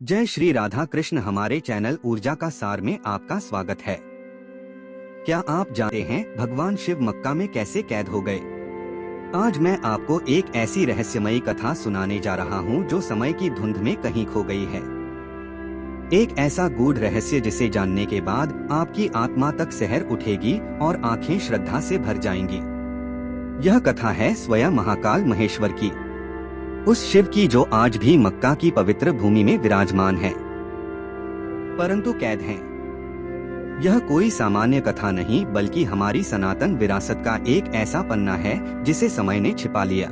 जय श्री राधा कृष्ण। हमारे चैनल ऊर्जा का सार में आपका स्वागत है। क्या आप जानते हैं भगवान शिव मक्का में कैसे कैद हो गए? आज मैं आपको एक ऐसी रहस्यमयी कथा सुनाने जा रहा हूँ जो समय की धुंध में कहीं खो गई है। एक ऐसा गूढ़ रहस्य जिसे जानने के बाद आपकी आत्मा तक सहर उठेगी और आंखें श्रद्धा से भर जाएंगी। यह कथा है स्वयं महाकाल महेश्वर की, उस शिव की जो आज भी मक्का की पवित्र भूमि में विराजमान है, परंतु कैद हैं। यह कोई सामान्य कथा नहीं बल्कि हमारी सनातन विरासत का एक ऐसा पन्ना है जिसे समय ने छिपा लिया,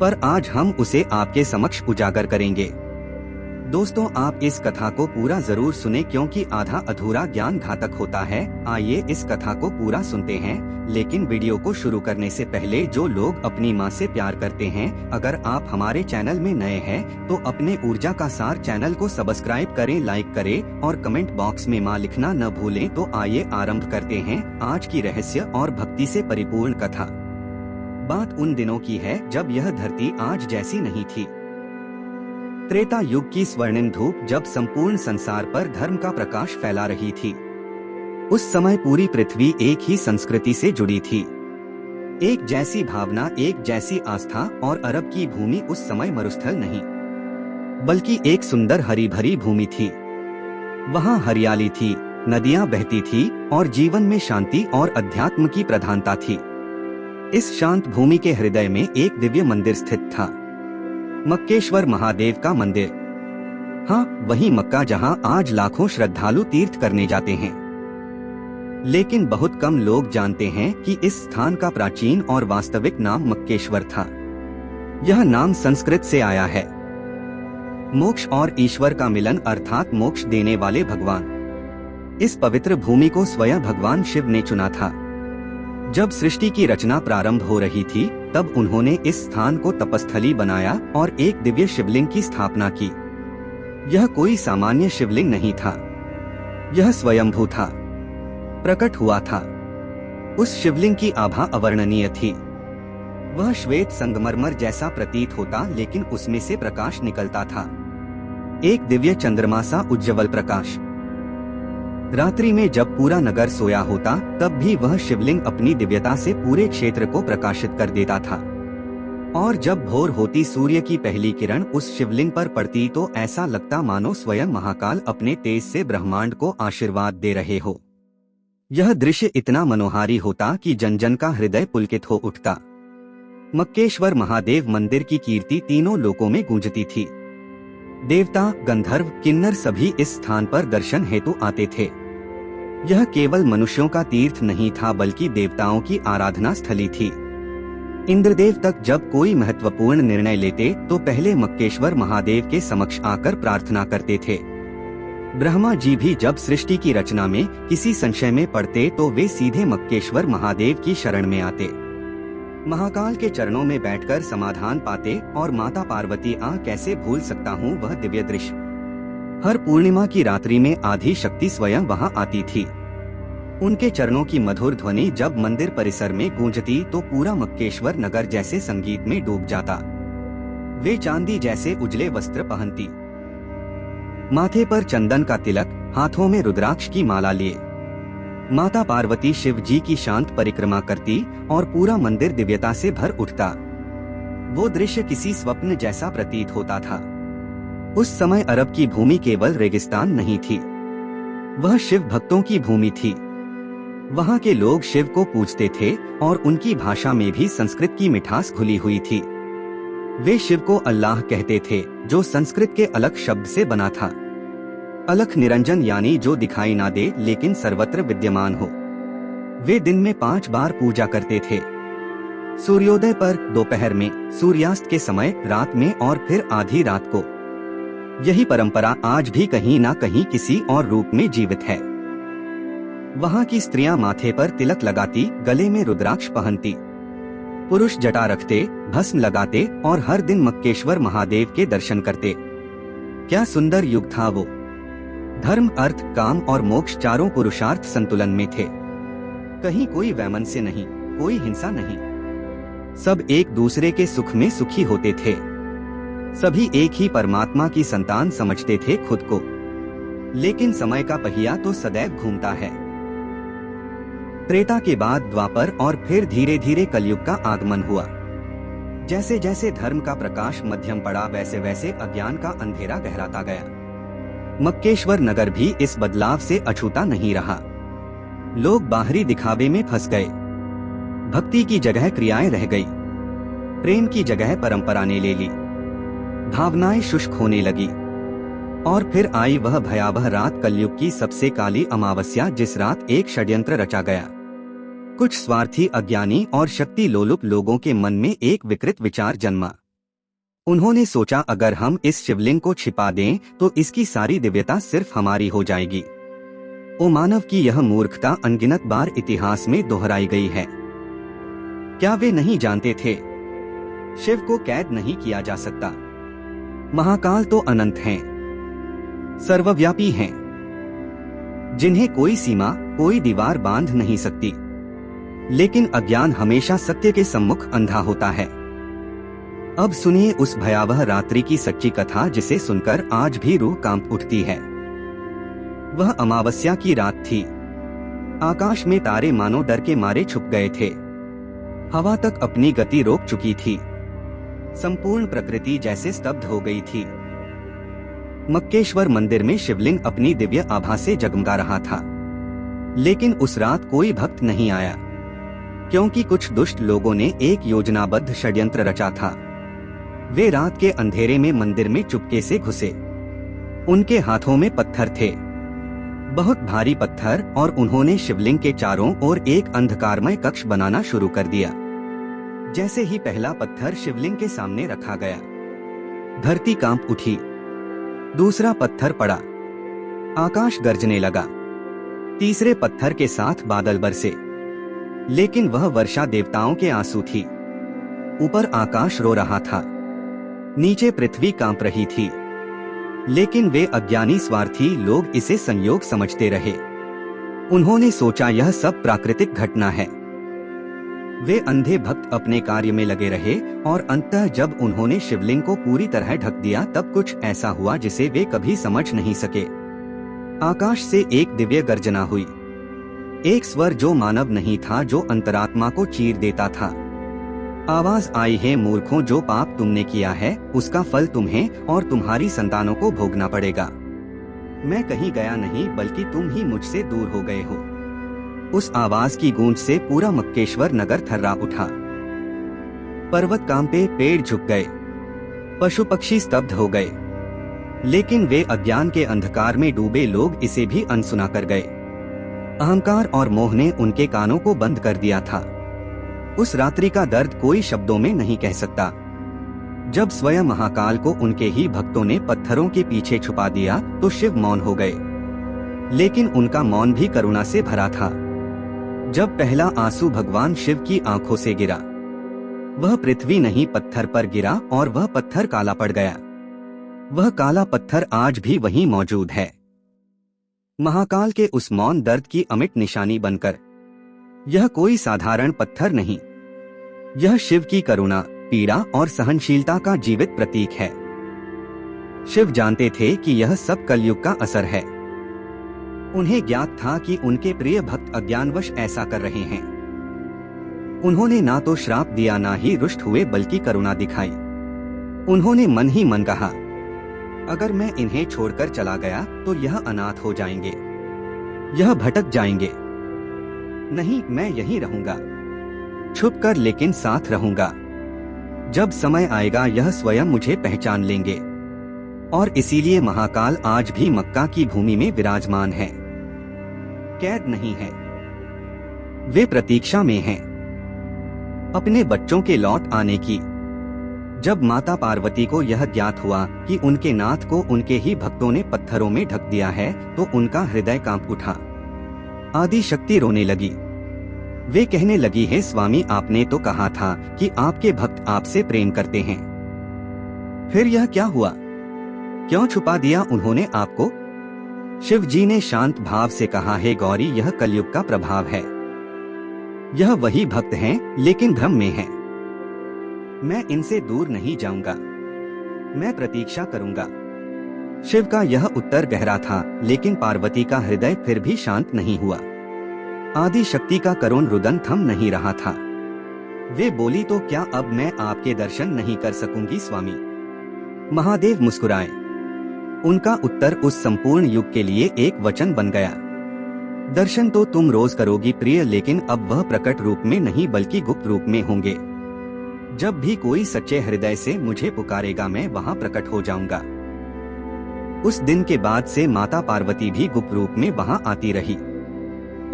पर आज हम उसे आपके समक्ष उजागर करेंगे। दोस्तों, आप इस कथा को पूरा जरूर सुने क्योंकि आधा अधूरा ज्ञान घातक होता है। आइए इस कथा को पूरा सुनते हैं, लेकिन वीडियो को शुरू करने से पहले जो लोग अपनी माँ से प्यार करते हैं, अगर आप हमारे चैनल में नए हैं तो अपने ऊर्जा का सार चैनल को सब्सक्राइब करें, लाइक करें और कमेंट बॉक्स में माँ लिखना न भूलें। तो आइए आरंभ करते हैं आज की रहस्य और भक्ति से परिपूर्ण कथा। बात उन दिनों की है जब यह धरती आज जैसी नहीं थी। त्रेता युग की स्वर्णिम धूप जब संपूर्ण संसार पर धर्म का प्रकाश फैला रही थी। उस समय पूरी पृथ्वी एक ही संस्कृति से जुड़ी थी। एक जैसी भावना, एक जैसी आस्था, और अरब की भूमि उस समय मरुस्थल नहीं बल्कि एक सुंदर हरी भरी भूमि थी। वहाँ हरियाली थी, नदियाँ बहती थी और जीवन में शांति और अध्यात्म की प्रधानता थी। इस शांत भूमि के हृदय में एक दिव्य मंदिर स्थित था, मक्केश्वर महादेव का मंदिर। हाँ, वही मक्का जहाँ आज लाखों श्रद्धालु तीर्थ करने जाते हैं। लेकिन बहुत कम लोग जानते हैं कि इस स्थान का प्राचीन और वास्तविक नाम मक्केश्वर था। यह नाम संस्कृत से आया है। मोक्ष और ईश्वर का मिलन अर्थात मोक्ष देने वाले भगवान। इस पवित्र भूमि को स्वयं भगवान शिव ने चुना था। जब सृष्टि की रचना प्रारंभ हो रही थी तब उन्होंने इस स्थान को तपस्थली बनाया और एक दिव्य शिवलिंग की स्थापना की। यह कोई सामान्य शिवलिंग नहीं था, यह स्वयंभू था, प्रकट हुआ था। उस शिवलिंग की आभा अवर्णनीय थी। वह श्वेत संगमरमर जैसा प्रतीत होता, लेकिन उसमें से प्रकाश निकलता था, एक दिव्य चंद्रमा सा उज्ज्वल प्रकाश। रात्रि में जब पूरा नगर सोया होता तब भी वह शिवलिंग अपनी दिव्यता से पूरे क्षेत्र को प्रकाशित कर देता था। और जब भोर होती सूर्य की पहली किरण उस शिवलिंग पर पड़ती तो ऐसा लगता मानो स्वयं महाकाल अपने तेज से ब्रह्मांड को आशीर्वाद दे रहे हो। यह दृश्य इतना मनोहारी होता कि जन जन का हृदय पुलकित हो उठता। मक्केश्वर महादेव मंदिर की कीर्ति तीनों लोकों में गूंजती थी। देवता, गंधर्व, किन्नर सभी इस स्थान पर दर्शन हेतु आते थे। यह केवल मनुष्यों का तीर्थ नहीं था बल्कि देवताओं की आराधना स्थली थी। इंद्रदेव तक जब कोई महत्वपूर्ण निर्णय लेते तो पहले मक्केश्वर महादेव के समक्ष आकर प्रार्थना करते थे। ब्रह्मा जी भी जब सृष्टि की रचना में किसी संशय में पड़ते तो वे सीधे मक्केश्वर महादेव की शरण में आते। महाकाल के चरणों में बैठकर समाधान पाते। और माता पार्वती, कैसे भूल सकता हूँ वह दिव्य दृश्य। हर पूर्णिमा की रात्रि में आदि शक्ति स्वयं वहाँ आती थी। उनके चरणों की मधुर ध्वनि जब मंदिर परिसर में गूंजती तो पूरा मक्केश्वर नगर जैसे संगीत में डूब जाता। वे चांदी जैसे उजले वस्त्र पहनती, माथे पर चंदन का तिलक, हाथों में रुद्राक्ष की माला लिए माता पार्वती शिव जी की शांत परिक्रमा करती और पूरा मंदिर दिव्यता से भर उठता। वो दृश्य किसी स्वप्न जैसा प्रतीत होता था। उस समय अरब की भूमि केवल रेगिस्तान नहीं थी, वह शिव भक्तों की भूमि थी। वहाँ के लोग शिव को पूजते थे और उनकी भाषा में भी संस्कृत की मिठास घुली हुई थी। वे शिव को अल्लाह कहते थे, जो संस्कृत के अलख शब्द से बना था। अलख निरंजन यानी जो दिखाई ना दे लेकिन सर्वत्र विद्यमान हो। वे दिन में 5 बार पूजा करते थे, सूर्योदय पर, दोपहर में, सूर्यास्त के समय, रात में और फिर आधी रात को। यही परंपरा आज भी कहीं ना कहीं किसी और रूप में जीवित है। वहाँ की स्त्रियां माथे पर तिलक लगाती, गले में रुद्राक्ष पहनती, पुरुष जटा रखते, भस्म लगाते और हर दिन मक्केश्वर महादेव के दर्शन करते। क्या सुंदर युग था वो। धर्म, अर्थ, काम और मोक्ष चारों पुरुषार्थ संतुलन में थे। कहीं कोई वैमनस्य नहीं, कोई हिंसा नहीं, सब एक दूसरे के सुख में सुखी होते थे। सभी एक ही परमात्मा की संतान समझते थे खुद को, लेकिन समय का पहिया तो सदैव घूमता है। त्रेता के बाद द्वापर और फिर धीरे धीरे कलयुग का आगमन हुआ। जैसे जैसे धर्म का प्रकाश मध्यम पड़ा, वैसे वैसे अज्ञान का अंधेरा गहराता गया। मक्केश्वर नगर भी इस बदलाव से अछूता नहीं रहा। लोग बाहरी दिखावे में फंस गए। भक्ति की जगह क्रियाएं रह गई, प्रेम की जगह परंपरा ने ले ली, भावनाएं शुष्क होने लगी। और फिर आई वह भयावह रात, कलयुग की सबसे काली अमावस्या, जिस रात एक षड्यंत्र रचा गया। कुछ स्वार्थी, अज्ञानी और शक्ति लोलुप लोगों के मन में एक विकृत विचार जन्मा। उन्होंने सोचा, अगर हम इस शिवलिंग को छिपा दें तो इसकी सारी दिव्यता सिर्फ हमारी हो जाएगी। ओ मानव की यह मूर्खता अनगिनत बार इतिहास में दोहराई गई है। क्या वे नहीं जानते थे? शिव को कैद नहीं किया जा सकता। महाकाल तो अनंत हैं, सर्वव्यापी हैं, जिन्हें कोई सीमा, कोई दीवार बांध नहीं सकती। लेकिन अज्ञान हमेशा सत्य के सम्मुख अंधा होता है। अब सुनिए उस भयावह रात्रि की सच्ची कथा, जिसे सुनकर आज भी रूह कांप उठती है। वह अमावस्या की रात थी। आकाश में तारे मानो डर के मारे छुप गए थे। हवा तक अपनी गति रोक चुकी थी। संपूर्ण प्रकृति जैसे स्तब्ध हो गई थी। मक्केश्वर मंदिर में शिवलिंग अपनी दिव्य आभा से जगमगा रहा था। लेकिन उस रात कोई भक्त नहीं आया, क्योंकि कुछ दुष्ट लोगों ने एक योजनाबद्ध षड्यंत्र रचा था। वे रात के अंधेरे में मंदिर में चुपके से घुसे। उनके हाथों में पत्थर थे, बहुत भारी पत्थर, और उन्होंने शिवलिंग के चारों ओर एक अंधकारमय कक्ष बनाना शुरू कर दिया। जैसे ही पहला पत्थर शिवलिंग के सामने रखा गया, धरती कांप उठी। दूसरा पत्थर पड़ा, आकाश गरजने लगा। तीसरे पत्थर के साथ बादल बरसे, लेकिन वह वर्षा देवताओं के आंसू थी। ऊपर आकाश रो रहा था, नीचे पृथ्वी कांप रही थी। लेकिन वे अज्ञानी स्वार्थी लोग इसे संयोग समझते रहे। उन्होंने सोचा यह सब प्राकृतिक घटना है। वे अंधे भक्त अपने कार्य में लगे रहे, और अंततः जब उन्होंने शिवलिंग को पूरी तरह ढक दिया, तब कुछ ऐसा हुआ जिसे वे कभी समझ नहीं सके। आकाश से एक दिव्य गर्जना हुई, एक स्वर जो मानव नहीं था, जो अंतरात्मा को चीर देता था। आवाज आई, है मूर्खों, जो पाप तुमने किया है उसका फल तुम्हें और तुम्हारी संतानों को भोगना पड़ेगा। मैं कहीं गया नहीं, बल्कि तुम ही मुझसे दूर हो गए हो। उस आवाज की गूंज से पूरा मक्केश्वर नगर थर्रा उठा। पर्वत कांपे, पेड़ झुक गए, पशु पक्षी स्तब्ध हो गए। लेकिन वे अज्ञान के अंधकार में डूबे लोग इसे भी अनसुना कर गए। अहंकार और मोह ने उनके कानों को बंद कर दिया था। उस रात्रि का दर्द कोई शब्दों में नहीं कह सकता। जब स्वयं महाकाल को उनके ही भक्तों ने पत्थरों के पीछे छुपा दिया, तो शिव मौन हो गए। लेकिन उनका मौन भी करुणा से भरा था। जब पहला आंसू भगवान शिव की आंखों से गिरा, वह पृथ्वी नहीं पत्थर पर गिरा, और वह पत्थर काला पड़ गया। वह काला पत्थर आज भी वहीं मौजूद है, महाकाल के उस मौन दर्द की अमिट निशानी बनकर। यह कोई साधारण पत्थर नहीं, यह शिव की करुणा, पीड़ा और सहनशीलता का जीवित प्रतीक है। शिव जानते थे कि यह सब कलयुग का असर है। उन्हें ज्ञात था कि उनके प्रिय भक्त अज्ञानवश ऐसा कर रहे हैं। उन्होंने ना तो श्राप दिया, ना ही रुष्ट हुए, बल्कि करुणा दिखाई। उन्होंने मन ही मन कहा, अगर मैं इन्हें छोड़कर चला गया तो यह अनाथ हो जाएंगे, यह भटक जाएंगे। नहीं, मैं यहीं रहूंगा, छुप कर लेकिन साथ रहूंगा। जब समय आएगा यह स्वयं मुझे पहचान लेंगे। और इसीलिए महाकाल आज भी मक्का की भूमि में विराजमान है। कैद नहीं है, वे प्रतीक्षा में हैं अपने बच्चों के लौट आने की। जब माता पार्वती को यह ज्ञात हुआ कि उनके नाथ को उनके ही भक्तों ने पत्थरों में ढक दिया है, तो उनका हृदय कांप उठा। आदि शक्ति रोने लगी। वे कहने लगी, है स्वामी, आपने तो कहा था कि आपके भक्त आपसे प्रेम करते हैं। फिर यह क्या हुआ? क्यों छुपा दिया उन्होंने आपको? शिव जी ने शांत भाव से कहा, है गौरी, यह कलयुग का प्रभाव है। यह वही भक्त हैं, लेकिन भ्रम में हैं। मैं इनसे दूर नहीं जाऊंगा। मैं प्रतीक्षा करूंगा। शिव का यह उत्तर गहरा था, लेकिन पार्वती का हृदय फिर भी शांत नहीं हुआ। आदि शक्ति का करुण रुदन थम नहीं रहा था। वे बोली, तो क्या अब मैं आपके दर्शन नहीं कर सकूंगी स्वामी? महादेव मुस्कुराए। उनका उत्तर उस संपूर्ण युग के लिए एक वचन बन गया। दर्शन तो तुम रोज करोगी प्रिय, लेकिन अब वह प्रकट रूप में नहीं बल्कि गुप्त रूप में होंगे। जब भी कोई सच्चे हृदय से मुझे पुकारेगा मैं वहां प्रकट हो जाऊंगा। उस दिन के बाद से माता पार्वती भी गुप्त रूप में वहां आती रही,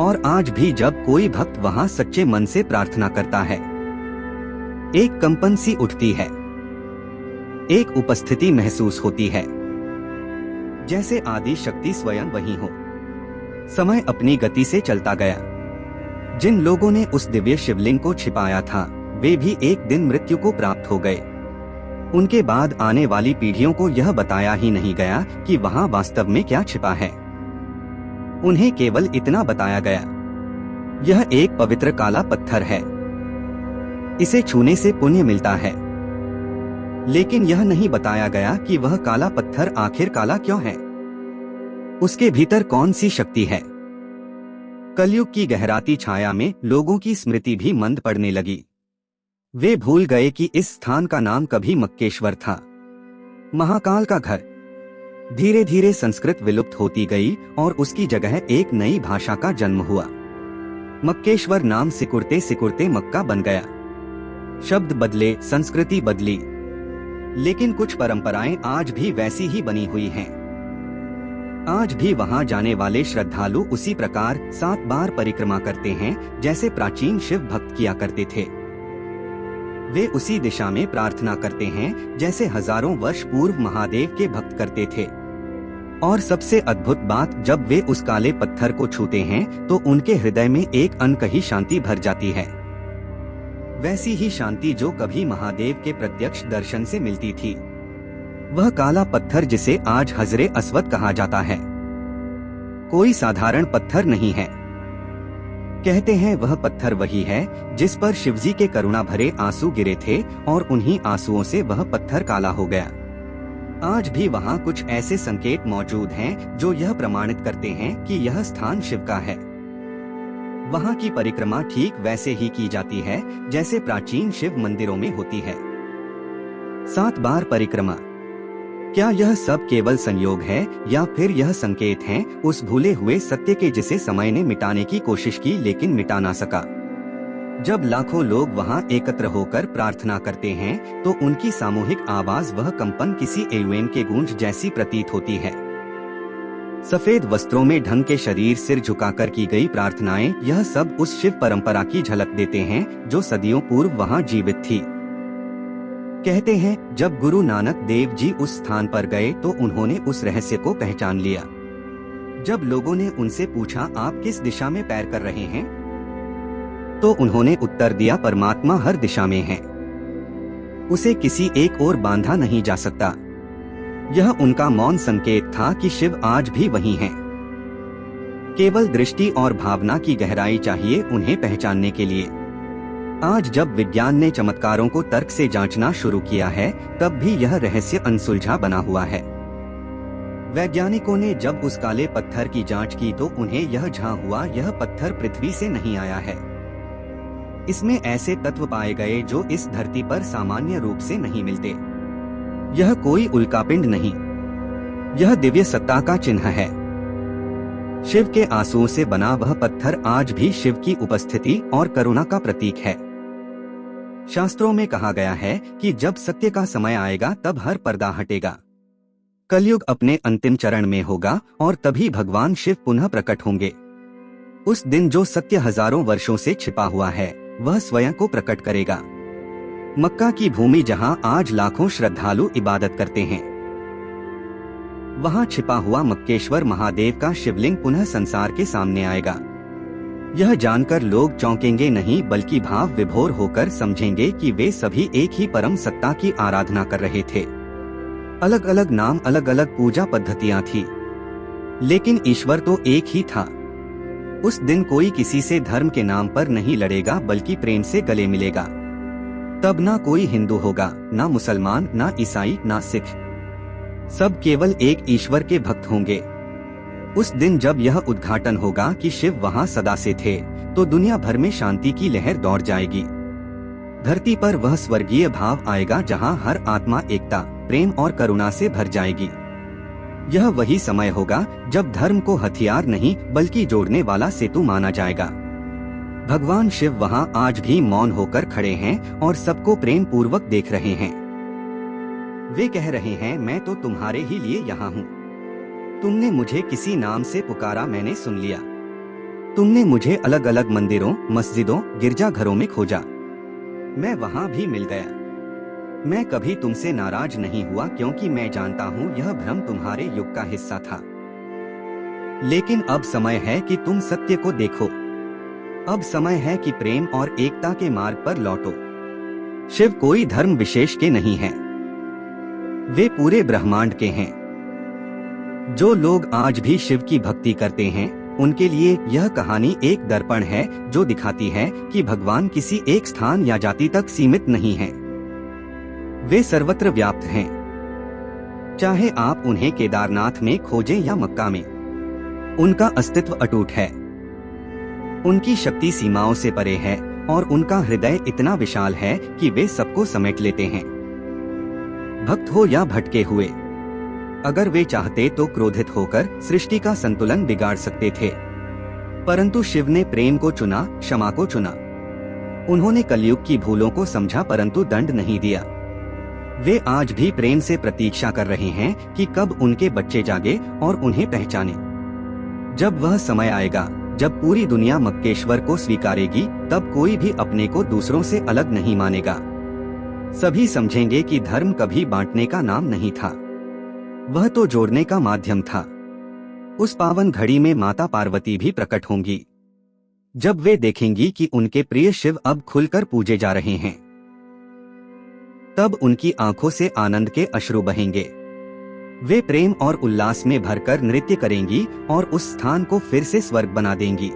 और आज भी जब कोई भक्त वहां सच्चे मन से प्रार्थना करता है, एक कंपन सी उठती है, एक उपस्थिति महसूस होती है, जैसे आदि शक्ति स्वयं वही हो। समय अपनी गति से चलता गया। जिन लोगों ने उस दिव्य शिवलिंग को छिपाया था, वे भी एक दिन मृत्यु को प्राप्त हो गए। उनके बाद आने वाली पीढ़ियों को यह बताया ही नहीं गया कि वहां वास्तव में क्या छिपा है। उन्हें केवल इतना बताया गया, यह एक पवित्र काला पत्थर है, इसे छूने से पुण्य मिलता है। लेकिन यह नहीं बताया गया कि वह काला पत्थर आखिर काला क्यों है, उसके भीतर कौन सी शक्ति है। कलयुग की गहराती छाया में लोगों की स्मृति भी मंद पड़ने लगी। वे भूल गए कि इस स्थान का नाम कभी मक्केश्वर था, महाकाल का घर। धीरे धीरे संस्कृत विलुप्त होती गई और उसकी जगह एक नई भाषा का जन्म हुआ। मक्केश्वर नाम सिकुड़ते सिकुड़ते मक्का बन गया। शब्द बदले, संस्कृति बदली, लेकिन कुछ परंपराएं आज भी वैसी ही बनी हुई हैं। आज भी वहां जाने वाले श्रद्धालु उसी प्रकार 7 बार परिक्रमा करते हैं जैसे प्राचीन शिव भक्त किया करते थे। वे उसी दिशा में प्रार्थना करते हैं जैसे हजारों वर्ष पूर्व महादेव के भक्त करते थे। और सबसे अद्भुत बात, जब वे उस काले पत्थर को छूते हैं तो उनके हृदय में एक अनकही शांति भर जाती है। वैसी ही शांति जो कभी महादेव के प्रत्यक्ष दर्शन से मिलती थी। वह काला पत्थर जिसे आज हजरे अस्वद कहा जाता है, कोई साधारण पत्थर नहीं है। कहते हैं वह पत्थर वही है जिस पर शिवजी के करुणा भरे आंसू गिरे थे और उन्हीं आंसुओं से वह पत्थर काला हो गया। आज भी वहां कुछ ऐसे संकेत मौजूद हैं जो यह प्रमाणित करते हैं कि यह स्थान शिव का है। वहां की परिक्रमा ठीक वैसे ही की जाती है जैसे प्राचीन शिव मंदिरों में होती है। 7 बार परिक्रमा। क्या यह सब केवल संयोग है या फिर यह संकेत है उस भूले हुए सत्य के जिसे समय ने मिटाने की कोशिश की लेकिन मिटा ना सका? जब लाखों लोग वहां एकत्र होकर प्रार्थना करते हैं तो उनकी सामूहिक आवाज, वह कंपन किसी एवेन के गूंज जैसी प्रतीत होती है। सफेद वस्त्रों में ढंग के शरीर, सिर झुकाकर की गई प्रार्थनाएं, यह सब उस शिव परंपरा की झलक देते हैं जो सदियों पूर्व वहां जीवित थी। कहते हैं जब गुरु नानक देव जी उस स्थान पर गए तो उन्होंने उस रहस्य को पहचान लिया। जब लोगों ने उनसे पूछा, आप किस दिशा में पैर कर रहे हैं, तो उन्होंने उत्तर दिया, परमात्मा हर दिशा में है, उसे किसी एक ओर बांधा नहीं जा सकता। यह उनका मौन संकेत था कि शिव आज भी वही हैं। केवल दृष्टि और भावना की गहराई चाहिए उन्हें पहचानने के लिए। आज जब विज्ञान ने चमत्कारों को तर्क से जांचना शुरू किया है, तब भी यह रहस्य अनसुलझा बना हुआ है। वैज्ञानिकों ने जब उस काले पत्थर की जांच की तो उन्हें यह झां हुआ, यह पत्थर पृथ्वी से नहीं आया है। इसमें ऐसे तत्व पाए गए जो इस धरती पर सामान्य रूप से नहीं मिलते। यह कोई उल्कापिंड नहीं, यह दिव्य सत्ता का चिन्ह है। शिव के आंसुओं से बना वह पत्थर आज भी शिव की उपस्थिति और करुणा का प्रतीक है। शास्त्रों में कहा गया है कि जब सत्य का समय आएगा तब हर पर्दा हटेगा। कलयुग अपने अंतिम चरण में होगा और तभी भगवान शिव पुनः प्रकट होंगे। उस दिन जो सत्य हजारों वर्षों से छिपा हुआ है वह स्वयं को प्रकट करेगा। मक्का की भूमि जहां आज लाखों श्रद्धालु इबादत करते हैं, वहां छिपा हुआ मक्केश्वर महादेव का शिवलिंग पुनः संसार के सामने आएगा। यह जानकर लोग चौंकेंगे नहीं बल्कि भाव विभोर होकर समझेंगे कि वे सभी एक ही परम सत्ता की आराधना कर रहे थे। अलग अलग नाम, अलग अलग पूजा पद्धतियां थी, लेकिन ईश्वर तो एक ही था। उस दिन कोई किसी से धर्म के नाम पर नहीं लड़ेगा बल्कि प्रेम से गले मिलेगा। तब ना कोई हिंदू होगा, ना मुसलमान, ना ईसाई, ना सिख। सब केवल एक ईश्वर के भक्त होंगे। उस दिन जब यह उद्घाटन होगा कि शिव वहां सदा से थे, तो दुनिया भर में शांति की लहर दौड़ जाएगी। धरती पर वह स्वर्गीय भाव आएगा जहां हर आत्मा एकता, प्रेम और करुणा से भर जाएगी। यह वही समय होगा जब धर्म को हथियार नहीं बल्कि जोड़ने वाला सेतु माना जाएगा। भगवान शिव वहां आज भी मौन होकर खड़े हैं और सबको प्रेम पूर्वक देख रहे हैं। वे कह रहे हैं, मैं तो तुम्हारे ही लिए यहाँ हूँ। तुमने मुझे किसी नाम से पुकारा, मैंने सुन लिया। तुमने मुझे अलग अलग मंदिरों, मस्जिदों, गिरजाघरों में खोजा, मैं वहाँ भी मिल गया। मैं कभी तुमसे नाराज नहीं हुआ, क्योंकि मैं जानता हूँ यह भ्रम तुम्हारे युग का हिस्सा था। लेकिन अब समय है कि तुम सत्य को देखो। अब समय है कि प्रेम और एकता के मार्ग पर लौटो। शिव कोई धर्म विशेष के नहीं हैं, वे पूरे ब्रह्मांड के हैं। जो लोग आज भी शिव की भक्ति करते हैं, उनके लिए यह कहानी एक दर्पण है जो दिखाती है कि भगवान किसी एक स्थान या जाति तक सीमित नहीं हैं। वे सर्वत्र व्याप्त हैं। चाहे आप उन्हें केदारनाथ में खोजें या मक्का में, उनका अस्तित्व अटूट है। उनकी शक्ति सीमाओं से परे है और उनका हृदय इतना विशाल है कि वे सबको समेट लेते हैं। भक्त हो या भटके हुए, अगर वे चाहते तो क्रोधित होकर सृष्टि का संतुलन बिगाड़ सकते थे, परंतु शिव ने प्रेम को चुना, क्षमा को चुना। उन्होंने कलयुग की भूलों को समझा परंतु दंड नहीं दिया। वे आज भी प्रेम से प्रतीक्षा कर रहे हैं कि कब उनके बच्चे जागे और उन्हें पहचाने। जब वह समय आएगा जब पूरी दुनिया मक्केश्वर को स्वीकारेगी, तब कोई भी अपने को दूसरों से अलग नहीं मानेगा। सभी समझेंगे कि धर्म कभी बांटने का नाम नहीं था, वह तो जोड़ने का माध्यम था। उस पावन घड़ी में माता पार्वती भी प्रकट होंगी, जब वे देखेंगी कि उनके प्रिय शिव अब खुलकर पूजे जा रहे हैं। तब उनकी आंखों से आनंद के अश्रु बहेंगे। वे प्रेम और उल्लास में भरकर नृत्य करेंगी और उस स्थान को फिर से स्वर्ग बना देंगी।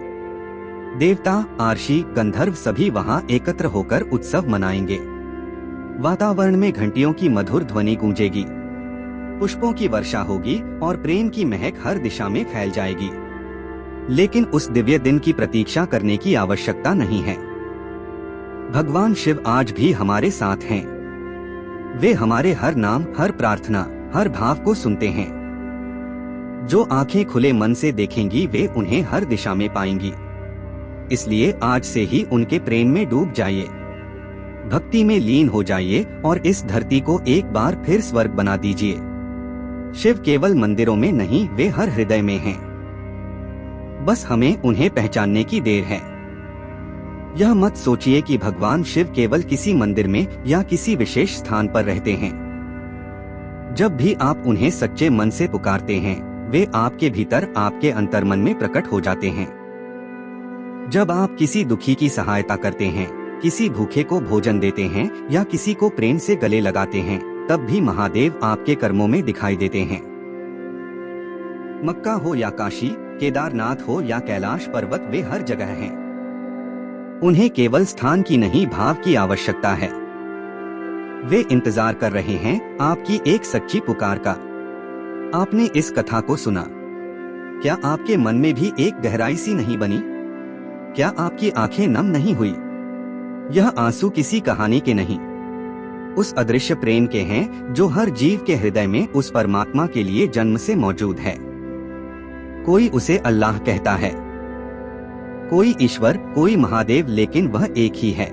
देवता, आर्षि, गंधर्व सभी वहां एकत्र होकर उत्सव मनाएंगे। वातावरण में घंटियों की मधुर ध्वनि गूंजेगी, पुष्पों की वर्षा होगी और प्रेम की महक हर दिशा में फैल जाएगी। लेकिन उस दिव्य दिन की प्रतीक्षा करने की आवश्यकता नहीं है। भगवान शिव आज भी हमारे साथ हैं। वे हमारे हर नाम, हर प्रार्थना, हर भाव को सुनते हैं। जो आंखें खुले मन से देखेंगी वे उन्हें हर दिशा में पाएंगी। इसलिए आज से ही उनके प्रेम में डूब जाइए, भक्ति में लीन हो जाइए और इस धरती को एक बार फिर स्वर्ग बना दीजिए। शिव केवल मंदिरों में नहीं, वे हर हृदय में हैं। बस हमें उन्हें पहचानने की देर है। यह मत सोचिए कि भगवान शिव केवल किसी मंदिर में या किसी विशेष स्थान पर रहते हैं। जब भी आप उन्हें सच्चे मन से पुकारते हैं, वे आपके भीतर, आपके अंतर्मन में प्रकट हो जाते हैं। जब आप किसी दुखी की सहायता करते हैं, किसी भूखे को भोजन देते हैं या किसी को प्रेम से गले लगाते हैं, तब भी महादेव आपके कर्मों में दिखाई देते हैं। मक्का हो या काशी, केदारनाथ हो या कैलाश पर्वत, वे हर जगह हैं। उन्हें केवल स्थान की नहीं, भाव की आवश्यकता है। वे इंतजार कर रहे हैं आपकी एक सच्ची पुकार का। आपने इस कथा को सुना, क्या आपके मन में भी एक गहराई सी नहीं बनी? क्या आपकी आंखें नम नहीं हुई? यह आंसू किसी कहानी के नहीं, उस अदृश्य प्रेम के हैं जो हर जीव के हृदय में उस परमात्मा के लिए जन्म से मौजूद है। कोई उसे अल्लाह कहता है, कोई ईश्वर, कोई महादेव, लेकिन वह एक ही है।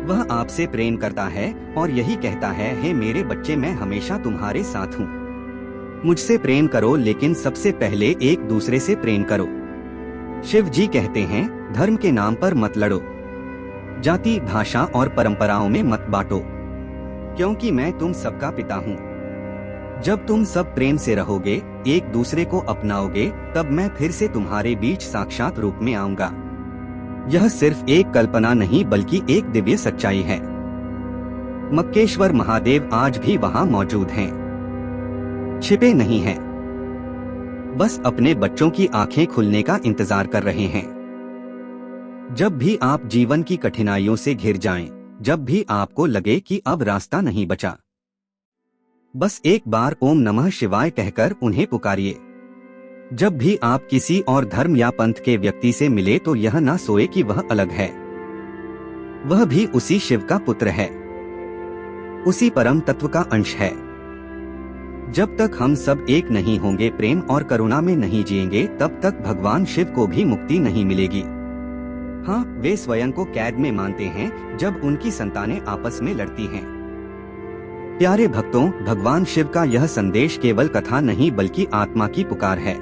वह आपसे प्रेम करता है और यही कहता है, हे मेरे बच्चे, मैं हमेशा तुम्हारे साथ हूँ। मुझसे प्रेम करो, लेकिन सबसे पहले एक दूसरे से प्रेम करो। शिव जी कहते हैं, धर्म के नाम पर मत लड़ो, जाति, भाषा और परंपराओं में मत बांटो, क्योंकि मैं तुम सबका पिता हूँ। जब तुम सब प्रेम से रहोगे, एक दूसरे को अपनाओगे, तब मैं फिर से तुम्हारे बीच साक्षात रूप में आऊंगा। यह सिर्फ एक कल्पना नहीं बल्कि एक दिव्य सच्चाई है। मक्केश्वर महादेव आज भी वहाँ मौजूद हैं, छिपे नहीं हैं, बस अपने बच्चों की आंखें खुलने का इंतजार कर रहे हैं। जब भी आप जीवन की कठिनाइयों से घिर जाएं, जब भी आपको लगे कि अब रास्ता नहीं बचा, बस एक बार ओम नमः शिवाय कहकर उन्हें पुकारिए। जब भी आप किसी और धर्म या पंथ के व्यक्ति से मिले तो यह ना सोए कि वह अलग है, वह भी उसी शिव का पुत्र है, उसी परम तत्व का अंश है। जब तक हम सब एक नहीं होंगे, प्रेम और करुणा में नहीं जिएंगे, तब तक भगवान शिव को भी मुक्ति नहीं मिलेगी। हाँ, वे स्वयं को कैद में मानते हैं जब उनकी संतानें आपस में लड़ती हैं। प्यारे भक्तों, भगवान शिव का यह संदेश केवल कथा नहीं बल्कि आत्मा की पुकार है।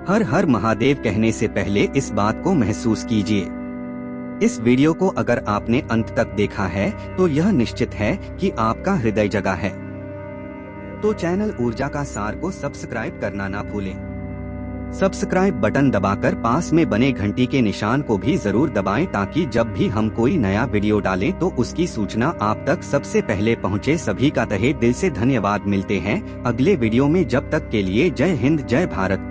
हर हर महादेव कहने से पहले इस बात को महसूस कीजिए। इस वीडियो को अगर आपने अंत तक देखा है तो यह निश्चित है कि आपका हृदय जगा है। तो चैनल ऊर्जा का सार को सब्सक्राइब करना ना भूलें। सब्सक्राइब बटन दबाकर पास में बने घंटी के निशान को भी जरूर दबाएं ताकि जब भी हम कोई नया वीडियो डालें तो उसकी सूचना आप तक सबसे पहले पहुंचे। सभी का तहे दिल से धन्यवाद। मिलते हैं अगले वीडियो में, जब तक के लिए जय हिंद, जय भारत।